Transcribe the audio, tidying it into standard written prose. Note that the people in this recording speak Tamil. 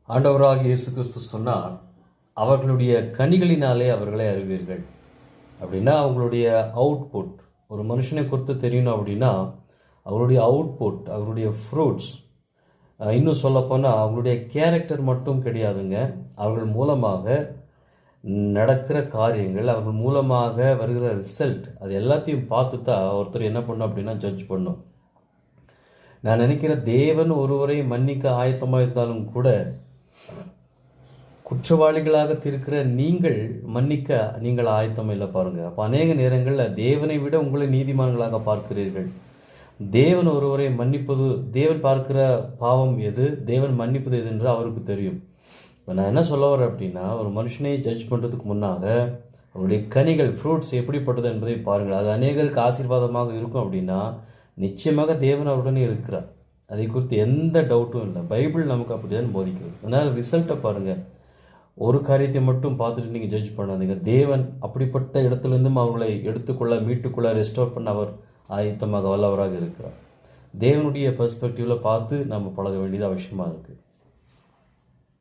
ஆண்டவராக இயேசு கிறிஸ்து சொன்னார், அவர்களுடைய கனிகளினாலே அவர்களை அறிவீர்கள். அப்படின்னா அவங்களுடைய அவுட்புட், ஒரு மனுஷனை குறித்து தெரியணும் அப்படின்னா அவருடைய அவுட்புட், அவருடைய ஃப்ரூட்ஸ், இன்னும் சொல்லப்போனால் அவங்களுடைய கேரக்டர் மட்டும் கிடையாதுங்க. அவர்கள் மூலமாக நடக்கிற காரியங்கள், அவர்கள் மூலமாக வருகிற ரிசல்ட், அது எல்லாத்தையும் பார்த்து தான் ஒருத்தர் என்ன பண்ணும் அப்படின்னா ஜட்ஜ் பண்ணும். நான் நினைக்கிற தேவன் ஒருவரை மன்னிக்க ஆயத்தமாக இருந்தாலும் கூட குற்றவாளிகளாக இருக்கிற நீங்கள் மன்னிக்க நீங்கள் ஆயத்தம் இல்லை பாருங்கள். அப்போ அநேக நேரங்களில் தேவனை விட உங்களை நீதிமான்களாக பார்க்கிறீர்கள். தேவன் ஒருவரை மன்னிப்பது, தேவன் பார்க்கிற பாவம் எது, தேவன் மன்னிப்பது எது என்று அவருக்கு தெரியும். இப்போ நான் என்ன சொல்ல வரேன் அப்படின்னா, ஒரு மனுஷனை ஜட்ஜ் பண்ணுறதுக்கு முன்னாக அவருடைய கனிகள், ஃப்ரூட்ஸ் எப்படிப்பட்டது என்பதை பாருங்கள். அது அநேகருக்கு ஆசீர்வாதமாக இருக்கும் அப்படின்னா நிச்சயமாக தேவன் அவருடனே இருக்கிறார். அதை குறித்து எந்த டவுட்டும் இல்லை. பைபிள் நமக்கு அப்படி தான் போதிக்கிறது. அதனால் ரிசல்ட்டை பாருங்கள். ஒரு காரியத்தை மட்டும் பார்த்துட்டு நீங்கள் ஜட்ஜ் பண்ணாதீங்க. தேவன் அப்படிப்பட்ட இடத்துலேருந்தும் அவர்களை எடுத்துக்கொள்ள, மீட்டுக்கொள்ள, ரெஸ்டோர் பண்ண அவர் ஆயத்தமாக வல்லவராக இருக்கிறார். தேவனுடைய பெர்ஸ்பெக்டிவில் பார்த்து நம்ம பழக வேண்டியது அவசியமாக இருக்குது.